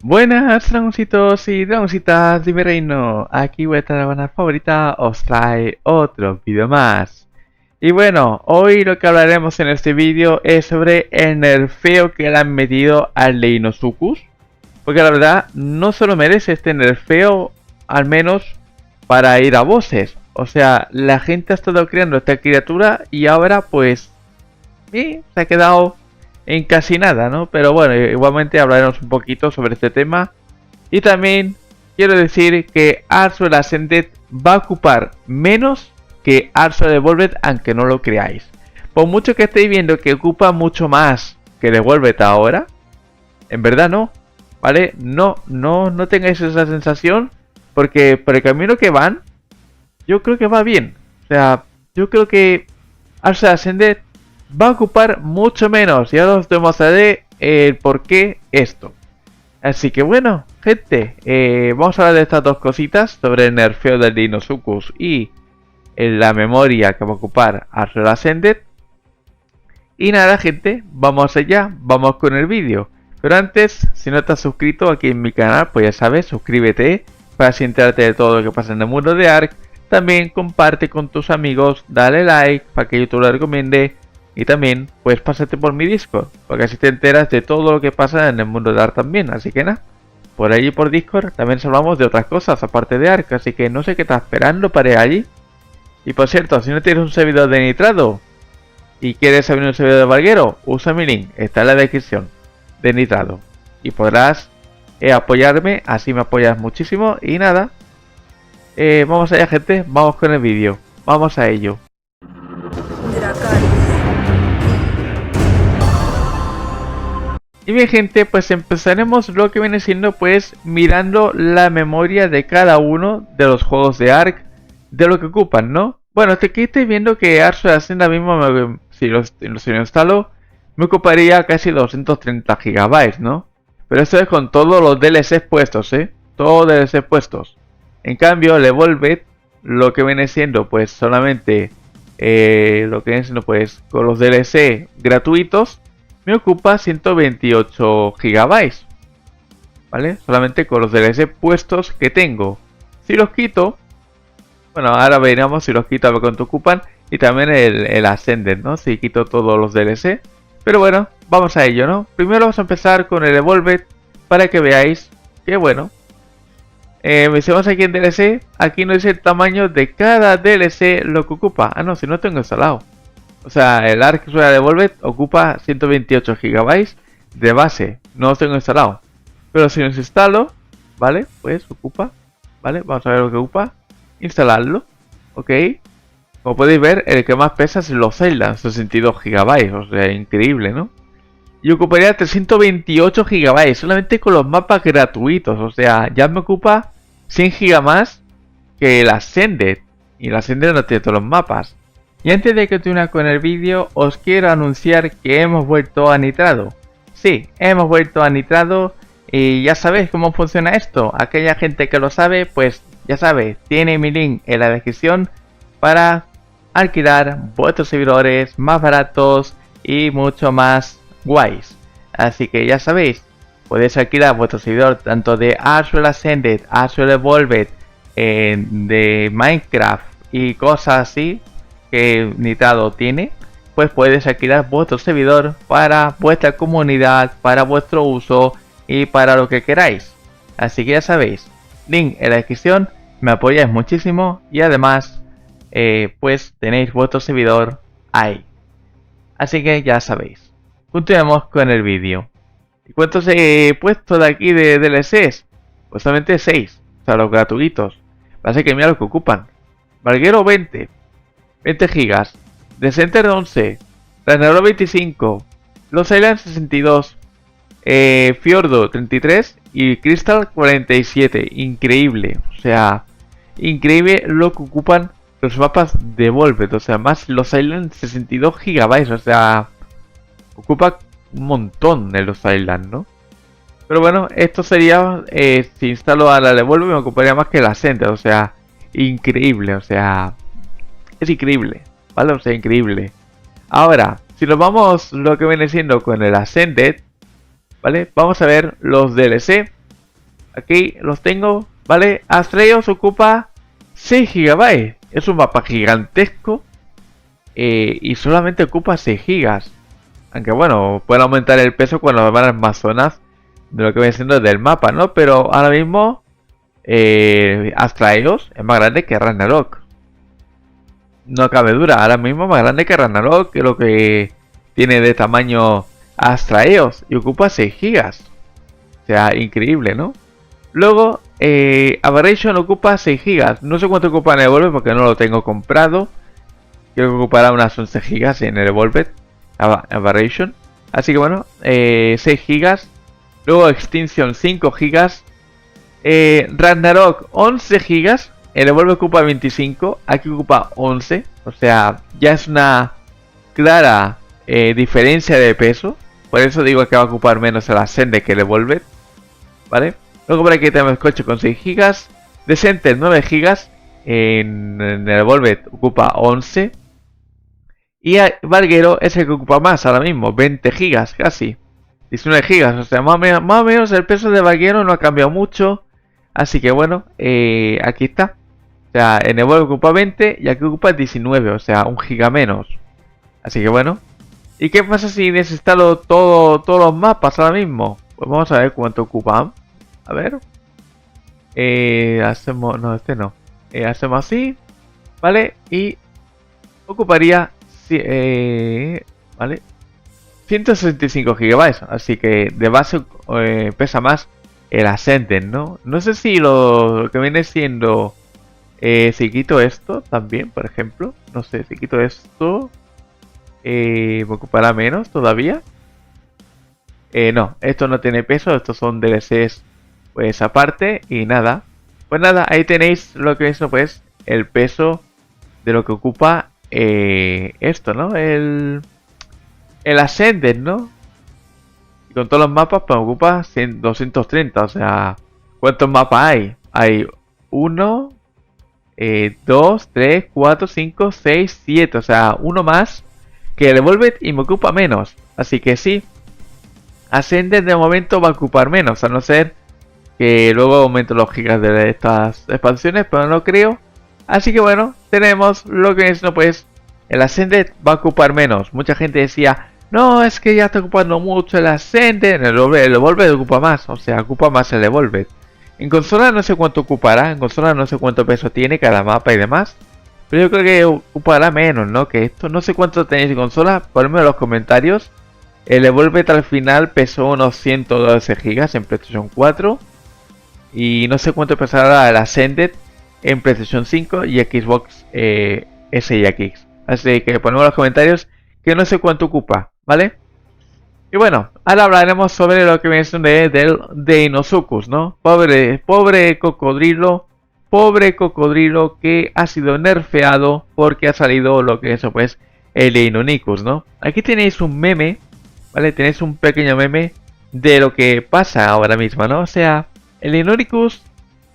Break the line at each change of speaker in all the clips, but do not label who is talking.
Buenas dragoncitos y dragoncitas de mi reino, aquí vuestra dragona favorita os trae otro vídeo más. Y bueno, hoy lo que hablaremos en este vídeo es sobre el nerfeo que le han metido al Deinosuchus. Porque la verdad no se lo merece este nerfeo, al menos para ir a bosses. O sea, la gente ha estado creando esta criatura y ahora pues se ha quedado en casi nada, ¿no? Pero bueno, igualmente hablaremos un poquito sobre este tema. Y también quiero decir que Arsenal Ascended va a ocupar menos que Arsenal Evolved, aunque no lo creáis. Por mucho que estéis viendo que ocupa mucho más que Evolved ahora, en verdad no, ¿vale? No tengáis esa sensación, porque por el camino que van, yo creo que va bien. O sea, yo creo que Arsenal Ascended va a ocupar mucho menos y ahora os demostraré el por qué esto. Así que bueno, gente, vamos a hablar de estas dos cositas sobre el nerfeo del Deinosuchus y la memoria que va a ocupar Arsenal Ascended. Y nada, gente, vamos allá, vamos con el vídeo. Pero antes, si no estás suscrito aquí en mi canal, pues ya sabes, suscríbete para así enterarte de todo lo que pasa en el mundo de Ark. También comparte con tus amigos, dale like para que YouTube lo recomiende. Y también puedes pasarte por mi Discord, porque así te enteras de todo lo que pasa en el mundo de Ark también. Así que nada, por allí por Discord también hablamos de otras cosas aparte de Ark. Así que no sé qué estás esperando para ir allí. Y por cierto, si no tienes un servidor de Nitrado y quieres abrir un servidor de Valguero, usa mi link, está en la descripción, de Nitrado. Y podrás apoyarme, así me apoyas muchísimo. Y nada, vamos allá, gente, vamos con el vídeo, vamos a ello. Y bien, gente, pues empezaremos lo que viene siendo pues mirando la memoria de cada uno de los juegos de Ark, de lo que ocupan, ¿no? Bueno, aquí estoy viendo que Arsenal Ascend ahora mismo, si lo instalo, me ocuparía casi 230 GB, ¿no? Pero esto es con todos los DLCs puestos, ¿eh? Todos los DLCs puestos. En cambio, el Evolved, lo que viene siendo pues solamente lo que viene siendo pues con los DLC gratuitos, me ocupa 128 GB, ¿vale? Solamente con los DLC puestos que tengo. Si los quito, bueno, ahora veremos si los quito a ver cuánto ocupan. Y también el Ascended, ¿no? Si quito todos los DLC. Pero bueno, vamos a ello, ¿no? Primero vamos a empezar con el Evolved para que veáis que bueno. Si vamos aquí en DLC, aquí no dice el tamaño de cada DLC lo que ocupa. Ah, no, si no tengo instalado. O sea, el Ark Royal Evolved ocupa 128 GB de base. No lo tengo instalado. Pero si los instalo, ¿vale? Pues ocupa, ¿vale? Vamos a ver lo que ocupa. Instalarlo, ¿ok? Como podéis ver, el que más pesa es los Zelda, 62 GB. O sea, increíble, ¿no? Y ocuparía 328 GB solamente con los mapas gratuitos. O sea, ya me ocupa 100 GB más que el Ascended. Y el Ascended no tiene todos los mapas. Y antes de continuar con el vídeo, os quiero anunciar que hemos vuelto a Nitrado. Sí, hemos vuelto a Nitrado y ya sabéis cómo funciona esto. Aquella gente que lo sabe, pues ya sabe, tiene mi link en la descripción para alquilar vuestros servidores más baratos y mucho más guays. Así que ya sabéis, podéis alquilar vuestro servidor tanto de Arsenal Ascended, Arsenal Evolved, de Minecraft y cosas así que Nitrado tiene, pues puedes alquilar vuestro servidor para vuestra comunidad, para vuestro uso y para lo que queráis. Así que ya sabéis, link en la descripción, me apoyáis muchísimo y además pues tenéis vuestro servidor ahí. Así que ya sabéis. Continuemos con el vídeo. ¿Y cuántos he puesto de aquí de DLCs? Pues solamente 6, o sea, los gratuitos. Así que mira lo que ocupan. Valguero 20 gigas, Decenter 11, Ragnarok 25, Los Islands 62, Fiordo 33 y Crystal 47. Increíble, o sea, increíble lo que ocupan los mapas de Volvet. O sea, más Los Islands 62 GB, o sea, ocupa un montón de Los Islands, ¿no? Pero bueno, esto sería, si instalo a la Devolve me ocuparía más que la Ascended, o sea, increíble, o sea, es increíble, ¿vale? O sea, increíble. Ahora, si nos vamos lo que viene siendo con el Ascended, ¿vale? Vamos a ver los DLC Aquí los tengo, ¿vale? Astraeos ocupa 6 GB. Es un mapa gigantesco. Y solamente ocupa 6 GB. Aunque bueno, puede aumentar el peso cuando van a más zonas de lo que viene siendo del mapa, ¿no? Pero ahora mismo Astraeos es más grande que Ragnarok. No cabe duda, ahora mismo es más grande que Ragnarok, que lo que tiene de tamaño Astraeos. Y ocupa 6 GB. O sea, increíble, ¿no? Luego, Aberration ocupa 6 GB. No sé cuánto ocupa en el Evolve porque no lo tengo comprado. Creo que ocupará unas 11 GB en el Evolve Aberration. Así que bueno, 6 GB. Luego Extinction 5 GB. Ragnarok 11 GB. El Evolve ocupa 25. Aquí ocupa 11. O sea, ya es una clara diferencia de peso. Por eso digo que va a ocupar menos el Ascended que el Evolve. ¿Vale? Luego por aquí tenemos coche con 6 GB. Descent 9 GB. En el Evolve ocupa 11. Y Valguero es el que ocupa más ahora mismo. 20 GB casi. 19 GB. O sea, más o menos el peso de Valguero no ha cambiado mucho. Así que bueno, aquí está. O sea, en Evolve ocupa 20 y aquí ocupa 19. O sea, 1 GB menos. Así que bueno. ¿Y qué pasa si desinstalo todos los mapas ahora mismo? Pues vamos a ver cuánto ocupan. A ver. Hacemos... No, este no. Hacemos así. ¿Vale? Y ocuparía... ¿vale? 165 GB. Así que de base pesa más el Ascended, ¿no? No sé si lo que viene siendo... si quito esto también, por ejemplo. No sé, si quito esto... me ocupará menos todavía. No, esto no tiene peso. Estos son DLCs pues aparte. Y nada. Pues nada, ahí tenéis lo que es pues el peso de lo que ocupa esto, ¿no? El Ascended, ¿no? Y con todos los mapas pues ocupa 230. O sea, ¿cuántos mapas hay? Hay 1, 2, 3, 4, 5, 6, 7. O sea, uno más que el Evolved y me ocupa menos. Así que sí, Ascended de momento va a ocupar menos. A no ser que luego aumento los gigas de estas expansiones, pero no creo. Así que bueno, tenemos lo que es, no pues, el Ascended va a ocupar menos. Mucha gente decía, no, es que ya está ocupando mucho el Ascended. El Evolved ocupa más, o sea, ocupa más el Evolved. En consola no sé cuánto ocupará, en consola no sé cuánto peso tiene cada mapa y demás. Pero yo creo que ocupará menos, ¿no? Que esto, no sé cuánto tenéis en consola, ponedme en los comentarios. El Evolved al final pesó unos 112 GB en PlayStation 4. Y no sé cuánto pesará el Ascended en PlayStation 5 y Xbox S y X. Así que ponemos en los comentarios que no sé cuánto ocupa, ¿vale? Y bueno, ahora hablaremos sobre lo que viene siendo de Inosuchus, ¿no? Pobre cocodrilo que ha sido nerfeado porque ha salido lo que es pues el Deinonychus, ¿no? Aquí tenéis un meme, ¿vale? Tenéis un pequeño meme de lo que pasa ahora mismo, ¿no? O sea, el Deinonychus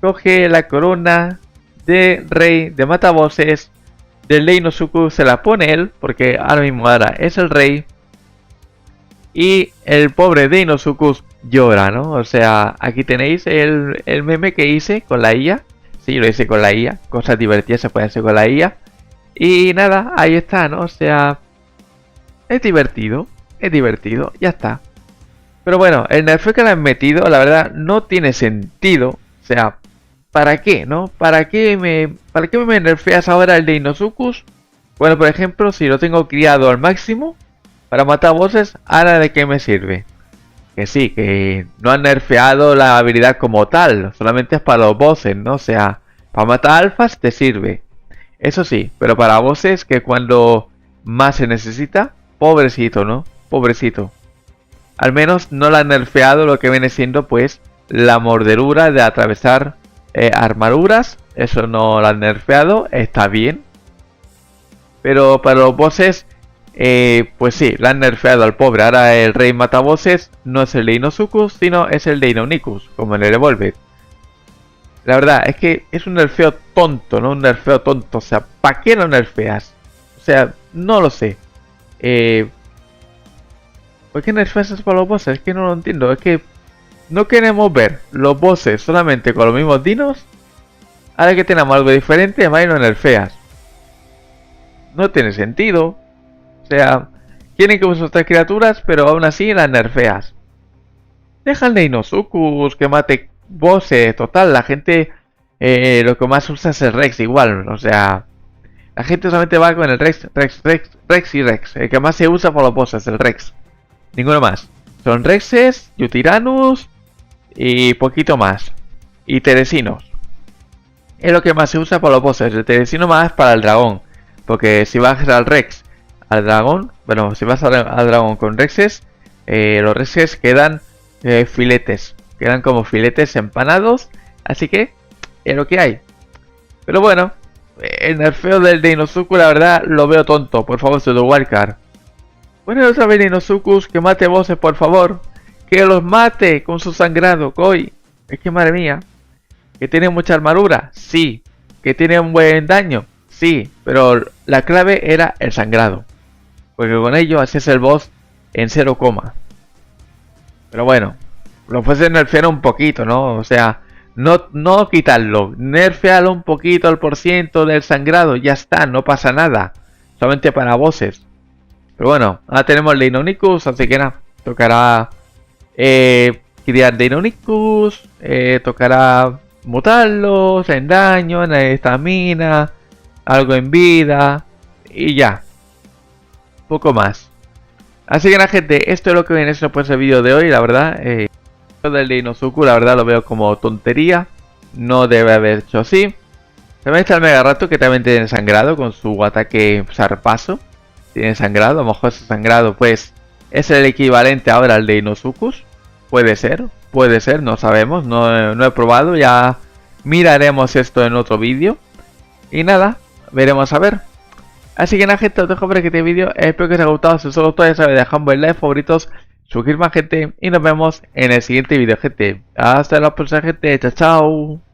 coge la corona de rey de matabosses del Deinosuchus, se la pone él, porque ahora mismo es el rey. Y el pobre Deinosuchus llora, ¿no? O sea, aquí tenéis el meme que hice con la IA. Sí, lo hice con la IA. Cosas divertidas se pueden hacer con la IA. Y nada, ahí está, ¿no? O sea, es divertido, ya está. Pero bueno, el nerfeo que le han metido, la verdad, no tiene sentido. O sea, ¿para qué, no? ¿Para qué me nerfeas ahora el Deinosuchus? Bueno, por ejemplo, si lo tengo criado al máximo para matar bosses, ¿ahora de qué me sirve? Que sí, que no han nerfeado la habilidad como tal, solamente es para los bosses, ¿no? O sea, para matar alfas te sirve. Eso sí, pero para bosses que cuando más se necesita, pobrecito, ¿no? Pobrecito. Al menos no le han nerfeado lo que viene siendo pues la morderura de atravesar armaduras. Eso no lo han nerfeado, está bien. Pero para los bosses, pues sí, le han nerfeado al pobre. Ahora el rey matabosses no es el Deinosuchus, sino es el Deinonychus, como en el Evolved. La verdad es que es un nerfeo tonto, ¿no? Un nerfeo tonto. O sea, ¿para qué lo nerfeas? O sea, no lo sé. ¿Por qué nerfeas eso para los bosses? Es que no lo entiendo. Es que no queremos ver los bosses solamente con los mismos dinos. Ahora que tenemos algo diferente, más y lo nerfeas. No tiene sentido. O sea, quieren que uses otras criaturas, pero aún así las nerfeas. Deja el Deinosuchus que mate bosses. Total, la gente lo que más usa es el Rex igual. O sea, la gente solamente va con el Rex y Rex. El que más se usa por los bosses, el Rex. Ninguno más. Son Rexes, Yutiranus y poquito más. Y Teresinos. Es lo que más se usa por los bosses. El Teresino más para el dragón. Porque si vas al Rex, al dragón, bueno, si vas al dragón con Rexes, los Rexes quedan filetes. Quedan como filetes empanados. Así que es lo que hay. Pero bueno, el nerfeo del Deinosuchus la verdad lo veo tonto. Por favor, Pseudo Wildcard. Bueno, otra vez Deinosuchus, que mate bosses por favor. Que los mate con su sangrado, Koi. Es que madre mía. Que tiene mucha armadura, sí. Que tiene un buen daño, sí. Pero la clave era el sangrado. Porque con ello hacías el boss en 0, pero bueno, lo fuese nerfear un poquito, ¿no? O sea, no quitarlo, nerfearlo un poquito al % del sangrado, ya está, no pasa nada. Solamente para bosses. Pero bueno, ahora tenemos el Deinonychus, así que nada, tocará criar Deinonychus, tocará mutarlos en daño, en estamina, algo en vida y ya. Poco más. Así que nada, gente, esto es lo que viene siendo pues el vídeo de hoy, la verdad. Lo del Deinosuchus, la verdad lo veo como tontería. No debe haber hecho así. También está el Megarato, que también tiene sangrado con su ataque zarpazo. Tiene sangrado, a lo mejor ese sangrado pues es el equivalente ahora al Deinosuchus. Puede ser, no sabemos, no he probado, ya miraremos esto en otro vídeo. Y nada, veremos a ver. Así que nada, gente, os dejo por aquí este vídeo. Espero que os haya gustado. Si os ha gustado, ya sabéis, dejad un buen like, favoritos, suscribir más, gente. Y nos vemos en el siguiente vídeo, gente. Hasta la próxima, gente. Chao, chao.